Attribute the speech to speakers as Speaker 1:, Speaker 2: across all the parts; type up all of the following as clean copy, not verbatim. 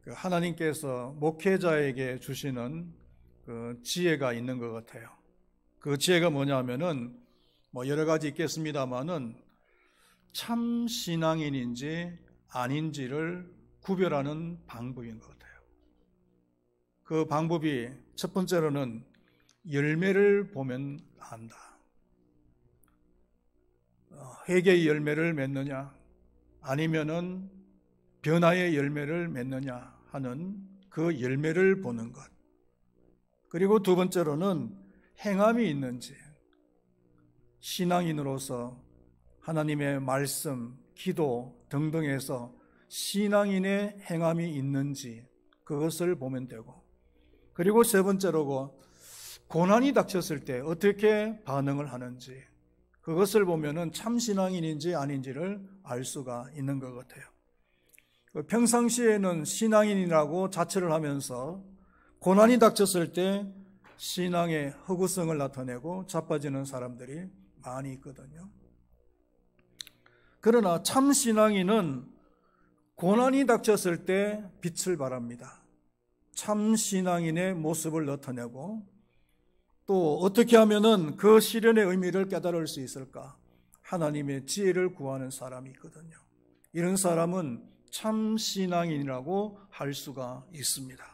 Speaker 1: 하나님께서 목회자에게 주시는 그 지혜가 있는 것 같아요. 그 지혜가 뭐냐면은 여러 가지 있겠습니다만은 참 신앙인인지 아닌지를 구별하는 방법인 것 같아요. 그 방법이 첫 번째로는 열매를 보면 안다. 회개의 열매를 맺느냐 아니면은 변화의 열매를 맺느냐 하는 그 열매를 보는 것. 그리고 두 번째로는 행함이 있는지, 신앙인으로서 하나님의 말씀, 기도 등등에서 신앙인의 행함이 있는지 그것을 보면 되고, 그리고 세 번째로고 고난이 닥쳤을 때 어떻게 반응을 하는지 그것을 보면은 참 신앙인인지 아닌지를 알 수가 있는 것 같아요. 평상시에는 신앙인이라고 자처를 하면서 고난이 닥쳤을 때 신앙의 허구성을 나타내고 자빠지는 사람들이 많이 있거든요. 그러나 참 신앙인은 고난이 닥쳤을 때 빛을 발합니다. 참 신앙인의 모습을 나타내고 또 어떻게 하면은 그 시련의 의미를 깨달을 수 있을까? 하나님의 지혜를 구하는 사람이 있거든요. 이런 사람은 참 신앙인이라고 할 수가 있습니다.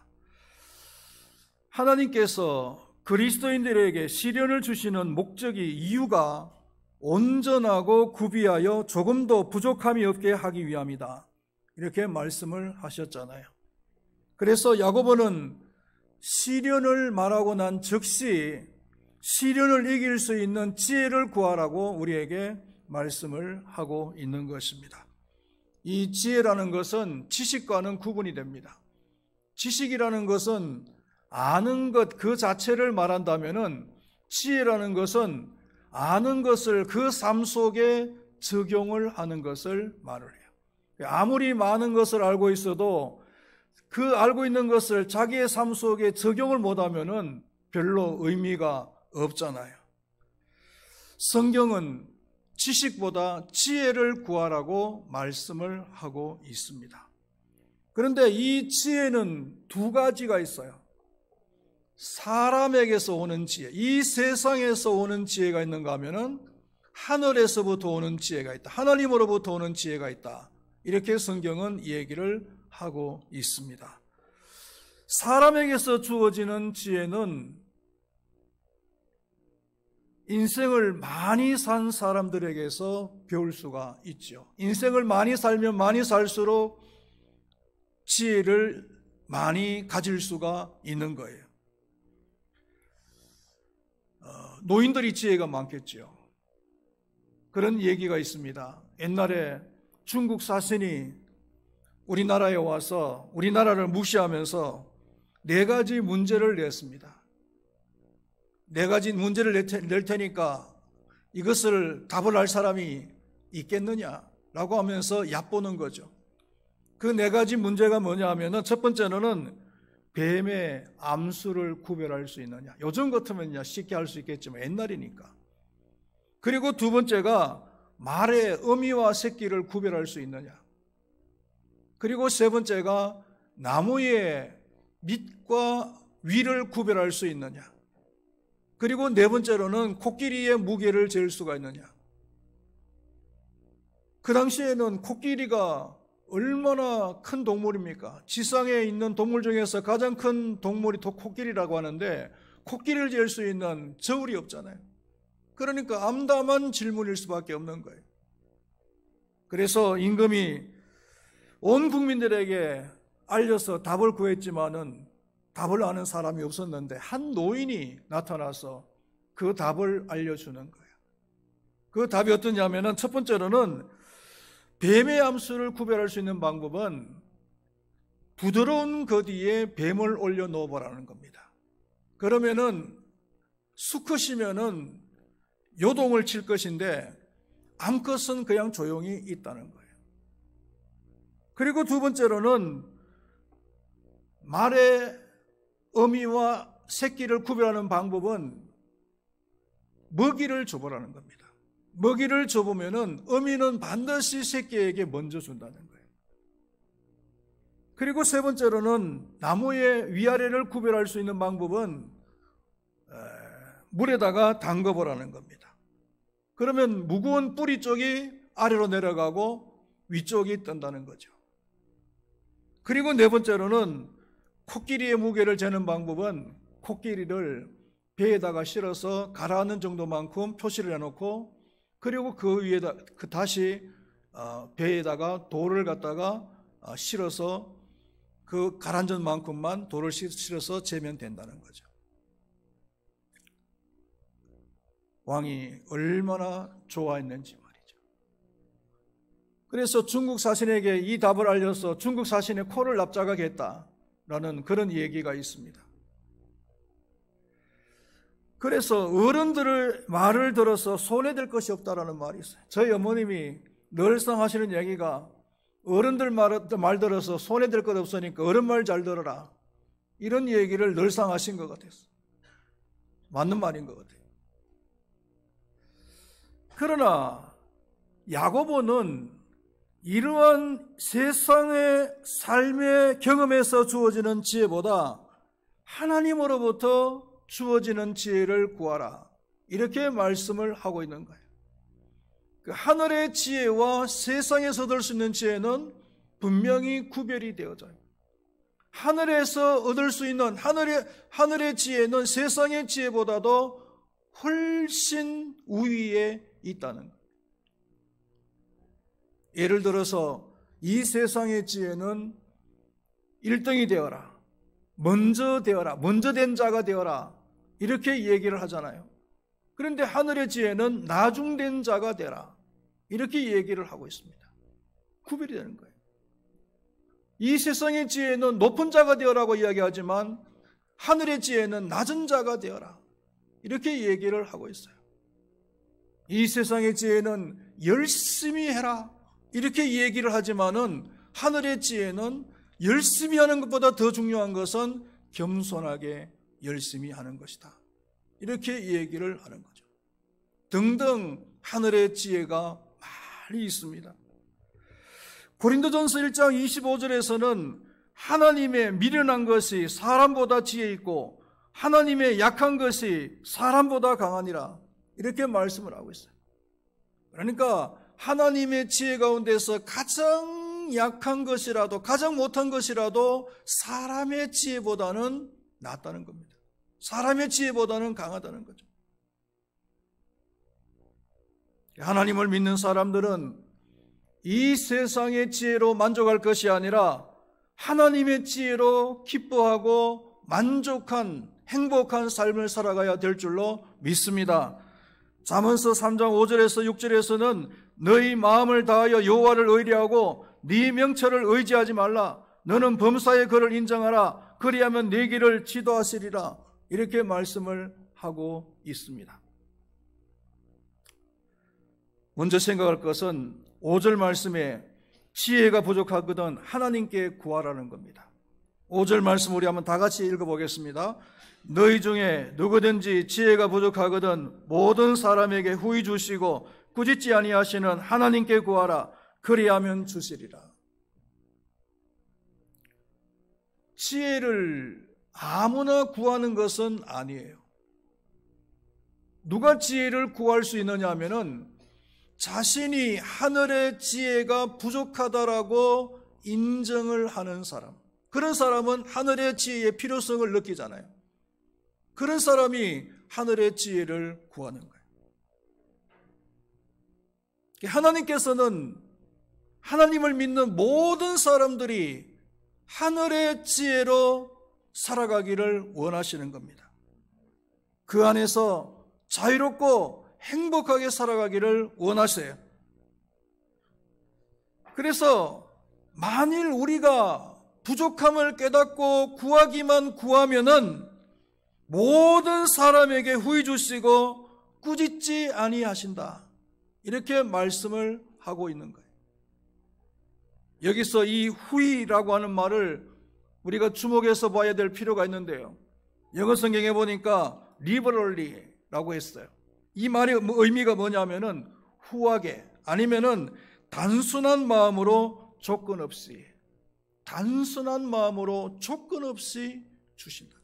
Speaker 1: 하나님께서 그리스도인들에게 시련을 주시는 목적이 이유가 온전하고 구비하여 조금도 부족함이 없게 하기 위함이다. 이렇게 말씀을 하셨잖아요. 그래서 야고보는 시련을 말하고 난 즉시 시련을 이길 수 있는 지혜를 구하라고 우리에게 말씀을 하고 있는 것입니다. 이 지혜라는 것은 지식과는 구분이 됩니다. 지식이라는 것은 아는 것 그 자체를 말한다면은 지혜라는 것은 아는 것을 그 삶 속에 적용을 하는 것을 말을 해요. 아무리 많은 것을 알고 있어도 그 알고 있는 것을 자기의 삶 속에 적용을 못하면은 별로 의미가 없잖아요. 성경은 지식보다 지혜를 구하라고 말씀을 하고 있습니다. 그런데 이 지혜는 두 가지가 있어요. 사람에게서 오는 지혜, 이 세상에서 오는 지혜가 있는가 하면은 하늘에서부터 오는 지혜가 있다. 하나님으로부터 오는 지혜가 있다. 이렇게 성경은 이 얘기를 하고 있습니다. 사람에게서 주어지는 지혜는 인생을 많이 산 사람들에게서 배울 수가 있죠. 인생을 많이 살면 많이 살수록 지혜를 많이 가질 수가 있는 거예요. 노인들이 지혜가 많겠죠. 그런 얘기가 있습니다. 옛날에 중국 사신이 우리나라에 와서 우리나라를 무시하면서 4가지 문제를 냈습니다. 4가지 문제를 낼 테니까 이것을 답을 할 사람이 있겠느냐라고 하면서 얕보는 거죠. 그 4가지 문제가 뭐냐 하면은 첫 번째로는 뱀의 암수를 구별할 수 있느냐. 요즘 같으면 쉽게 할 수 있겠지만 옛날이니까. 그리고 두 번째가 말의 어미와 새끼를 구별할 수 있느냐. 그리고 세 번째가 나무의 밑과 위를 구별할 수 있느냐. 그리고 네 번째로는 코끼리의 무게를 잴 수가 있느냐. 그 당시에는 코끼리가 얼마나 큰 동물입니까? 지상에 있는 동물 중에서 가장 큰 동물이 코끼리라고 하는데 코끼리를 잴 수 있는 저울이 없잖아요. 그러니까 암담한 질문일 수밖에 없는 거예요. 그래서 임금이 온 국민들에게 알려서 답을 구했지만은 답을 아는 사람이 없었는데 한 노인이 나타나서 그 답을 알려주는 거예요. 그 답이 어떠냐면은 첫 번째로는 뱀의 암수를 구별할 수 있는 방법은 부드러운 것 위에 뱀을 올려 놓아보라는 겁니다. 그러면은 수컷이면은 요동을 칠 것인데 암컷은 그냥 조용히 있다는 거예요. 그리고 두 번째로는 말의 어미와 새끼를 구별하는 방법은 먹이를 줘보라는 겁니다. 먹이를 줘보면은 어미는 반드시 새끼에게 먼저 준다는 거예요. 그리고 세 번째로는 나무의 위아래를 구별할 수 있는 방법은 물에다가 담궈보라는 겁니다. 그러면 무거운 뿌리 쪽이 아래로 내려가고 위쪽이 뜬다는 거죠. 그리고 네 번째로는 코끼리의 무게를 재는 방법은 코끼리를 배에다가 실어서 가라앉는 정도만큼 표시를 해놓고, 그리고 그 위에다 다시 배에다가 돌을 갖다가 실어서 그 가라앉은 만큼만 돌을 실어서 재면 된다는 거죠. 왕이 얼마나 좋아했는지 말이죠. 그래서 중국 사신에게 이 답을 알려서 중국 사신의 코를 납작하게 했다라는 그런 얘기가 있습니다. 그래서 어른들의 말을 들어서 손해될 것이 없다라는 말이 있어요. 저희 어머님이 늘상 하시는 얘기가 어른들 말 들어서 손해될 것 없으니까 어른 말 잘 들어라, 이런 얘기를 늘상 하신 것 같았어요. 맞는 말인 것 같아요. 그러나 야고보는 이러한 세상의 삶의 경험에서 주어지는 지혜보다 하나님으로부터 주어지는 지혜를 구하라, 이렇게 말씀을 하고 있는 거예요. 그 하늘의 지혜와 세상에서 얻을 수 있는 지혜는 분명히 구별이 되어져요. 하늘에서 얻을 수 있는 하늘의 지혜는 세상의 지혜보다도 훨씬 우위에 있다는 거예요. 예를 들어서 이 세상의 지혜는 1등이 되어라, 먼저 되어라, 먼저 된 자가 되어라, 이렇게 얘기를 하잖아요. 그런데 하늘의 지혜는 나중된 자가 되라, 이렇게 얘기를 하고 있습니다. 구별이 되는 거예요. 이 세상의 지혜는 높은 자가 되어라고 이야기하지만 하늘의 지혜는 낮은 자가 되어라, 이렇게 얘기를 하고 있어요. 이 세상의 지혜는 열심히 해라, 이렇게 얘기를 하지만은 하늘의 지혜는 열심히 하는 것보다 더 중요한 것은 겸손하게 열심히 하는 것이다, 이렇게 얘기를 하는 거죠. 등등 하늘의 지혜가 많이 있습니다. 고린도전서 1장 25절에서는 하나님의 미련한 것이 사람보다 지혜 있고 하나님의 약한 것이 사람보다 강하니라, 이렇게 말씀을 하고 있어요. 그러니까 하나님의 지혜 가운데서 가장 약한 것이라도, 가장 못한 것이라도 사람의 지혜보다는 낫다는 겁니다. 사람의 지혜보다는 강하다는 거죠. 하나님을 믿는 사람들은 이 세상의 지혜로 만족할 것이 아니라 하나님의 지혜로 기뻐하고 만족한 행복한 삶을 살아가야 될 줄로 믿습니다. 잠언서 3장 5절에서 6절에서는 너희 마음을 다하여 여호와를 의뢰하고 네 명철을 의지하지 말라. 너는 범사의 그를 인정하라. 그리하면 네 길을 지도하시리라. 이렇게 말씀을 하고 있습니다. 먼저 생각할 것은 5절 말씀에 지혜가 부족하거든 하나님께 구하라는 겁니다. 5절 말씀 우리 한번 다 같이 읽어보겠습니다. 너희 중에 누구든지 지혜가 부족하거든 모든 사람에게 후히 주시고 꾸짖지 아니하시는 하나님께 구하라. 그리하면 주시리라. 지혜를 아무나 구하는 것은 아니에요. 누가 지혜를 구할 수 있느냐 하면은 자신이 하늘의 지혜가 부족하다라고 인정을 하는 사람, 그런 사람은 하늘의 지혜의 필요성을 느끼잖아요. 그런 사람이 하늘의 지혜를 구하는 거예요. 하나님께서는 하나님을 믿는 모든 사람들이 하늘의 지혜로 살아가기를 원하시는 겁니다. 그 안에서 자유롭고 행복하게 살아가기를 원하세요. 그래서 만일 우리가 부족함을 깨닫고 구하기만 구하면은 모든 사람에게 후히 주시고 꾸짖지 아니하신다, 이렇게 말씀을 하고 있는 거예요. 여기서 이 후히라고 하는 말을 우리가 주목해서 봐야 될 필요가 있는데요, 영어 성경에 보니까 liberally라고 했어요. 이 말의 의미가 뭐냐면은 후하게, 아니면은 단순한 마음으로 조건 없이, 단순한 마음으로 조건 없이 주신다.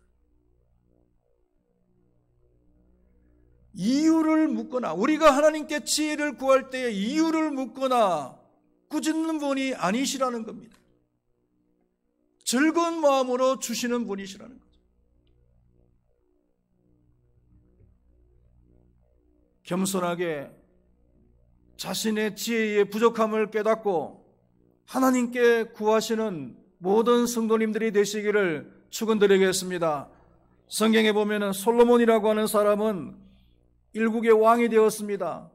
Speaker 1: 이유를 묻거나, 우리가 하나님께 지혜를 구할 때에 이유를 묻거나 꾸짖는 분이 아니시라는 겁니다. 즐거운 마음으로 주시는 분이시라는 거죠. 겸손하게 자신의 지혜의 부족함을 깨닫고 하나님께 구하시는 모든 성도님들이 되시기를 축원드리겠습니다. 성경에 보면은 솔로몬이라고 하는 사람은 일국의 왕이 되었습니다.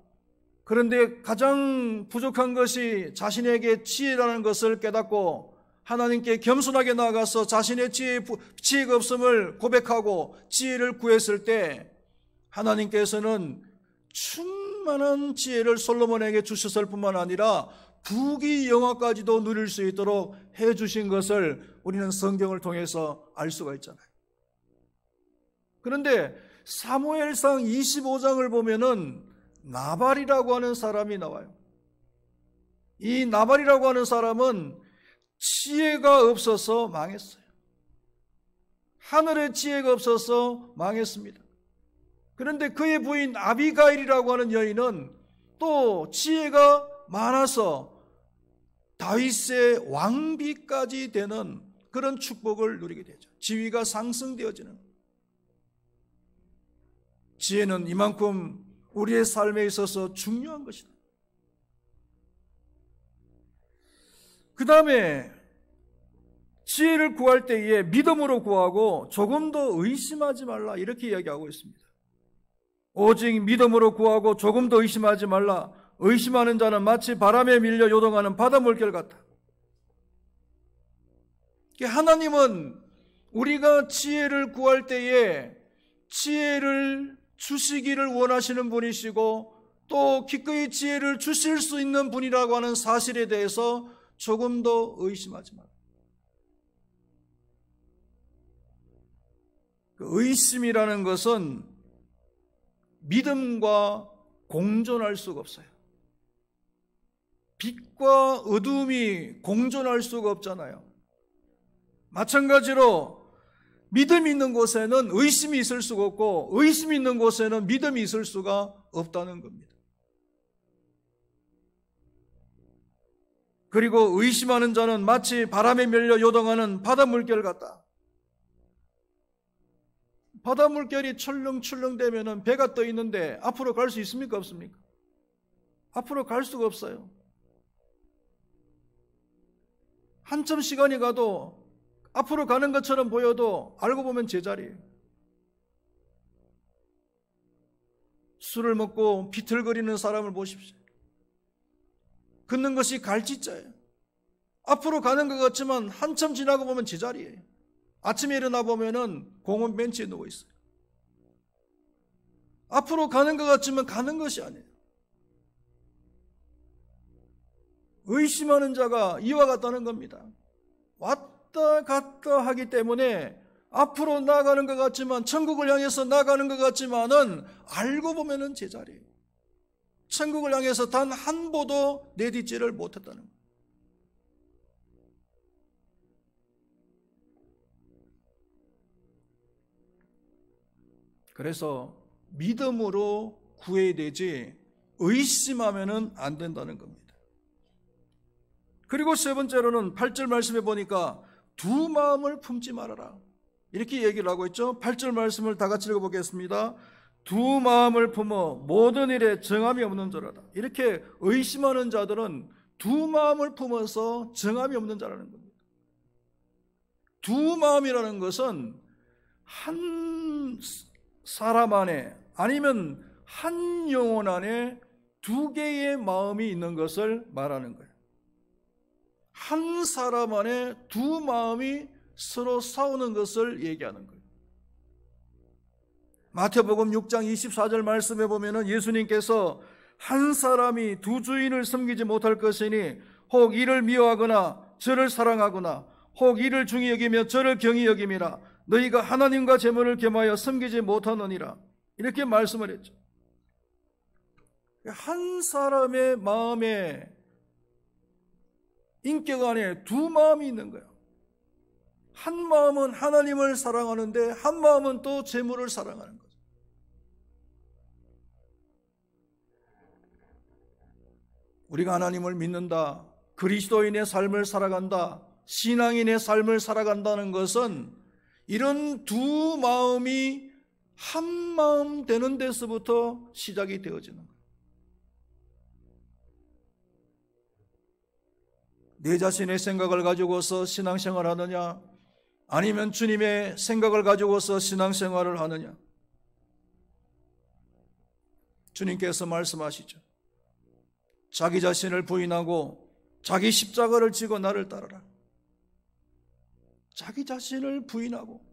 Speaker 1: 그런데 가장 부족한 것이 자신에게 지혜라는 것을 깨닫고 하나님께 겸손하게 나아가서 자신의 지혜가 없음을 고백하고 지혜를 구했을 때 하나님께서는 충만한 지혜를 솔로몬에게 주셨을 뿐만 아니라 부귀 영화까지도 누릴 수 있도록 해주신 것을 우리는 성경을 통해서 알 수가 있잖아요. 그런데 사무엘상 25장을 보면은 나발이라고 하는 사람이 나와요. 이 나발이라고 하는 사람은 지혜가 없어서 망했어요. 하늘의 지혜가 없어서 망했습니다. 그런데 그의 부인 아비가일이라고 하는 여인은 또 지혜가 많아서 다윗의 왕비까지 되는 그런 축복을 누리게 되죠. 지위가 상승되어지는. 지혜는 이만큼 우리의 삶에 있어서 중요한 것이다. 그 다음에 지혜를 구할 때에 믿음으로 구하고 조금 더 의심하지 말라 이렇게 이야기하고 있습니다. 오직 믿음으로 구하고 조금 더 의심하지 말라. 의심하는 자는 마치 바람에 밀려 요동하는 바닷물결 같다. 하나님은 우리가 지혜를 구할 때에 지혜를 주시기를 원하시는 분이시고 또 기꺼이 지혜를 주실 수 있는 분이라고 하는 사실에 대해서 조금 더 의심하지 말라. 의심이라는 것은 믿음과 공존할 수가 없어요. 빛과 어둠이 공존할 수가 없잖아요. 마찬가지로 믿음이 있는 곳에는 의심이 있을 수가 없고 의심이 있는 곳에는 믿음이 있을 수가 없다는 겁니다. 그리고 의심하는 자는 마치 바람에 밀려 요동하는 바닷물결 같다. 바닷물결이 출렁출렁 되면 배가 떠 있는데 앞으로 갈 수 있습니까? 없습니까? 앞으로 갈 수가 없어요. 한참 시간이 가도 앞으로 가는 것처럼 보여도 알고 보면 제자리예요. 술을 먹고 비틀거리는 사람을 보십시오. 걷는 것이 갈짓자예요. 앞으로 가는 것 같지만 한참 지나고 보면 제자리예요. 아침에 일어나 보면은 공원 벤치에 누워 있어요. 앞으로 가는 것 같지만 가는 것이 아니에요. 의심하는 자가 이와 같다는 겁니다. 왔다 갔다 하기 때문에 앞으로 나아가는 것 같지만 천국을 향해서 나아가는 것 같지만은 알고 보면은 제자리예요. 천국을 향해서 단 한 보도 내딛지를 못했다는 거예요. 그래서 믿음으로 구해야 되지 의심하면은 안 된다는 겁니다. 그리고 세 번째로는 8절 말씀에 보니까 두 마음을 품지 말아라 이렇게 얘기를 하고 있죠. 8절 말씀을 다 같이 읽어보겠습니다. 두 마음을 품어 모든 일에 정함이 없는 자라다. 이렇게 의심하는 자들은 두 마음을 품어서 정함이 없는 자라는 겁니다. 두 마음이라는 것은 한 사람 안에 아니면 한 영혼 안에 두 개의 마음이 있는 것을 말하는 거예요. 한 사람 안에 두 마음이 서로 싸우는 것을 얘기하는 거예요. 마태복음 6장 24절 말씀에 보면은 예수님께서 한 사람이 두 주인을 섬기지 못할 것이니 혹 이를 미워하거나 저를 사랑하거나 혹 이를 중히 여기며 저를 경히 여김이라. 너희가 하나님과 재물을 겸하여 섬기지 못하느니라. 이렇게 말씀을 했죠. 한 사람의 마음에 인격 안에 두 마음이 있는 거예요. 한 마음은 하나님을 사랑하는데 한 마음은 또 재물을 사랑하는 거죠. 우리가 하나님을 믿는다, 그리스도인의 삶을 살아간다, 신앙인의 삶을 살아간다는 것은 이런 두 마음이 한 마음 되는 데서부터 시작이 되어지는 거예요. 내 자신의 생각을 가지고서 신앙생활을 하느냐, 아니면 주님의 생각을 가지고서 신앙생활을 하느냐. 주님께서 말씀하시죠. 자기 자신을 부인하고 자기 십자가를 지고 나를 따르라. 자기 자신을 부인하고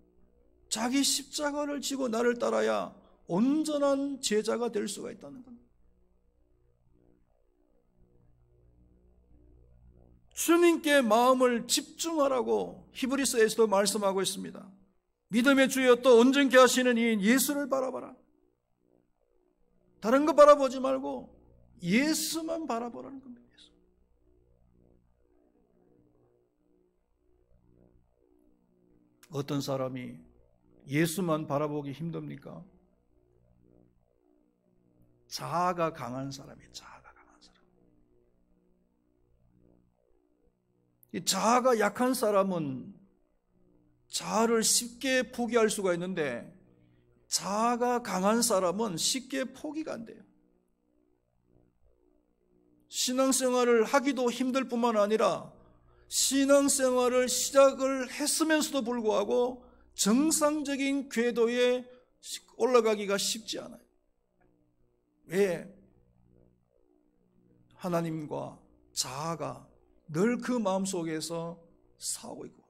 Speaker 1: 자기 십자가를 지고 나를 따라야 온전한 제자가 될 수가 있다는 겁니다. 주님께 마음을 집중하라고 히브리서에서도 말씀하고 있습니다. 믿음의 주여 또 온전케 하시는 이인 예수를 바라봐라. 다른 거 바라보지 말고 예수만 바라보라는 겁니다. 예수. 어떤 사람이 예수만 바라보기 힘듭니까? 자아가 강한 사람이에요. 자아가 강한 사람. 이 자아가 약한 사람은 자아를 쉽게 포기할 수가 있는데 자아가 강한 사람은 쉽게 포기가 안 돼요. 신앙생활을 하기도 힘들 뿐만 아니라 신앙생활을 시작을 했으면서도 불구하고 정상적인 궤도에 올라가기가 쉽지 않아요. 왜? 하나님과 자아가 늘 그 마음속에서 싸우고 있고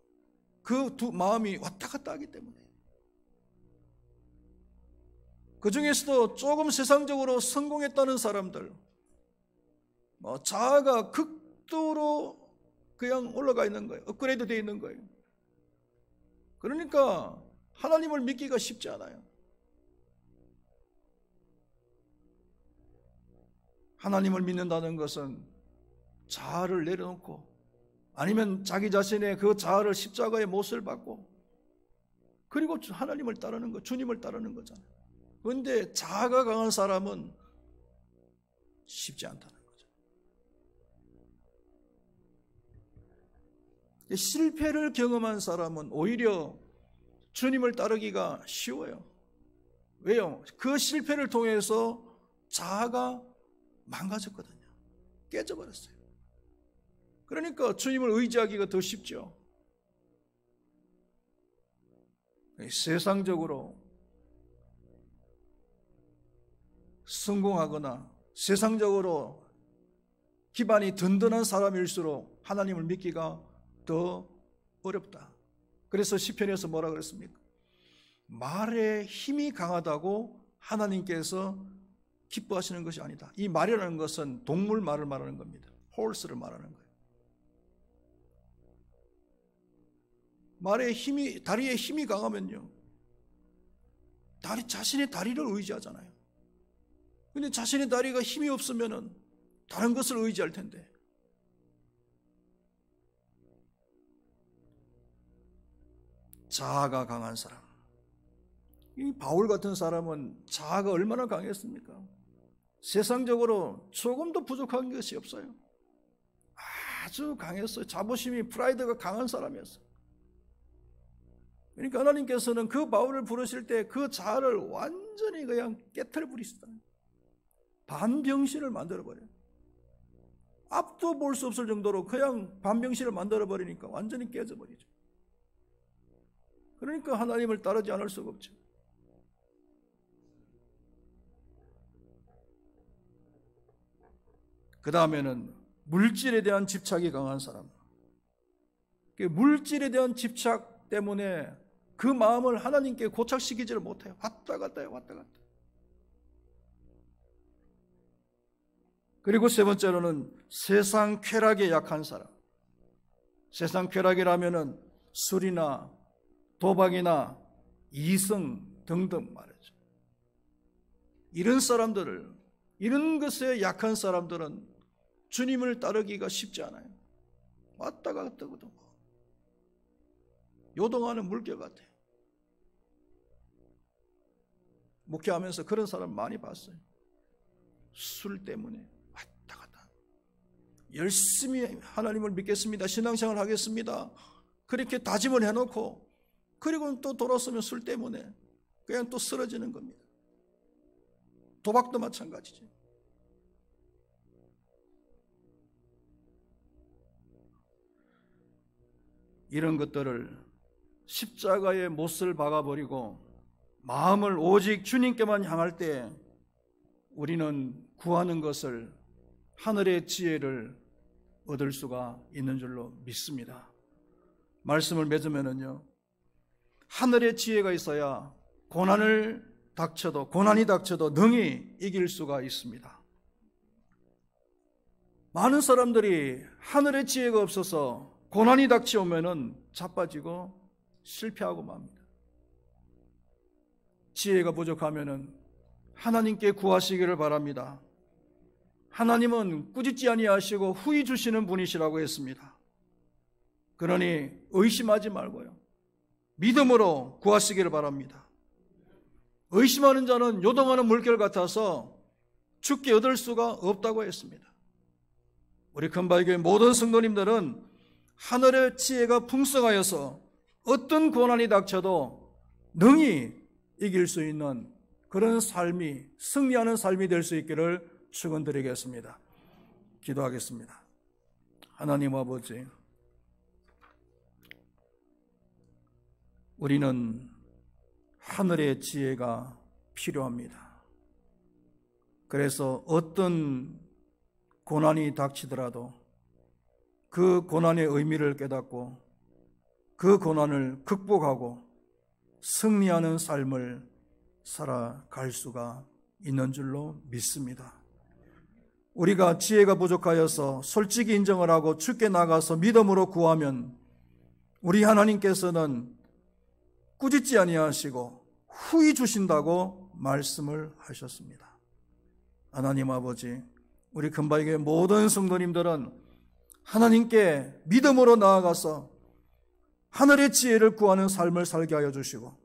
Speaker 1: 그 두 마음이 왔다 갔다 하기 때문에 그 중에서도 조금 세상적으로 성공했다는 사람들, 자아가 극도로 그냥 올라가 있는 거예요. 업그레이드 되어 있는 거예요. 그러니까 하나님을 믿기가 쉽지 않아요. 하나님을 믿는다는 것은 자아를 내려놓고 아니면 자기 자신의 그 자아를 십자가의 못을 받고 그리고 하나님을 따르는 거, 주님을 따르는 거잖아요. 그런데 자아가 강한 사람은 쉽지 않다는 거죠. 실패를 경험한 사람은 오히려 주님을 따르기가 쉬워요. 왜요? 그 실패를 통해서 자아가 망가졌거든요. 깨져버렸어요. 그러니까 주님을 의지하기가 더 쉽죠. 세상적으로 성공하거나 세상적으로 기반이 든든한 사람일수록 하나님을 믿기가 더 어렵다. 그래서 시편에서 뭐라 그랬습니까? 말에 힘이 강하다고 하나님께서 기뻐하시는 것이 아니다. 이 말이라는 것은 동물 말을 말하는 겁니다. horse를 말하는 거예요. 말에 힘이, 다리에 힘이 강하면요, 자신의 다리를 의지하잖아요. 근데 자신의 다리가 힘이 없으면은 다른 것을 의지할 텐데. 자아가 강한 사람. 이 바울 같은 사람은 자아가 얼마나 강했습니까? 세상적으로 조금도 부족한 것이 없어요. 아주 강했어요. 자부심이, 프라이드가 강한 사람이었어요. 그러니까 하나님께서는 그 바울을 부르실 때 그 자아를 완전히 그냥 깨트려 부리시다. 반병신을 만들어버려요. 앞도 볼 수 없을 정도로 그냥 반병신을 만들어버리니까 완전히 깨져버리죠. 그러니까 하나님을 따르지 않을 수가 없죠. 그 다음에는 물질에 대한 집착이 강한 사람. 물질에 대한 집착 때문에 그 마음을 하나님께 고착시키지를 못해요. 왔다 갔다 해요. 왔다 갔다. 그리고 세 번째로는 세상 쾌락에 약한 사람. 세상 쾌락이라면은 술이나 도박이나 이성 등등 말이죠. 이런 사람들을, 이런 것에 약한 사람들은 주님을 따르기가 쉽지 않아요. 왔다 갔다 하거든. 요동하는 물결 같아요. 목회하면서 그런 사람 많이 봤어요. 술 때문에 왔다 갔다. 열심히 하나님을 믿겠습니다. 신앙생활 하겠습니다. 그렇게 다짐을 해놓고 그리고 또 돌아서면 술 때문에 그냥 또 쓰러지는 겁니다. 도박도 마찬가지죠. 이런 것들을 십자가에 못을 박아버리고 마음을 오직 주님께만 향할 때 우리는 구하는 것을 하늘의 지혜를 얻을 수가 있는 줄로 믿습니다. 말씀을 맺으면은요, 하늘의 지혜가 있어야 고난이 닥쳐도 능히 이길 수가 있습니다. 많은 사람들이 하늘의 지혜가 없어서 고난이 닥쳐오면은 자빠지고 실패하고 맙니다. 지혜가 부족하면은 하나님께 구하시기를 바랍니다. 하나님은 꾸짖지 아니하시고 후히 주시는 분이시라고 했습니다. 그러니 의심하지 말고요, 믿음으로 구하시기를 바랍니다. 의심하는 자는 요동하는 물결 같아서 죽게 얻을 수가 없다고 했습니다. 우리 금바위교회 모든 성도님들은 하늘의 지혜가 풍성하여서 어떤 고난이 닥쳐도 능히 이길 수 있는 그런 삶이, 승리하는 삶이 될 수 있기를 축원드리겠습니다. 기도하겠습니다. 하나님 아버지, 우리는 하늘의 지혜가 필요합니다. 그래서 어떤 고난이 닥치더라도 그 고난의 의미를 깨닫고 그 고난을 극복하고 승리하는 삶을 살아갈 수가 있는 줄로 믿습니다. 우리가 지혜가 부족하여서 솔직히 인정을 하고 주께 나가서 믿음으로 구하면 우리 하나님께서는 꾸짖지 아니하시고 후히 주신다고 말씀을 하셨습니다. 하나님 아버지, 우리 금바위교회 모든 성도님들은 하나님께 믿음으로 나아가서 하늘의 지혜를 구하는 삶을 살게 하여 주시고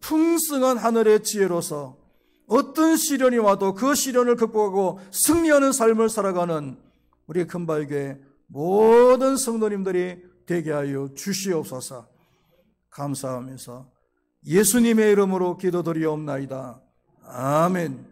Speaker 1: 풍성한 하늘의 지혜로서 어떤 시련이 와도 그 시련을 극복하고 승리하는 삶을 살아가는 우리 금바위교회 모든 성도님들이 되게 하여 주시옵소서. 감사하면서 예수님의 이름으로 기도드리옵나이다. 아멘.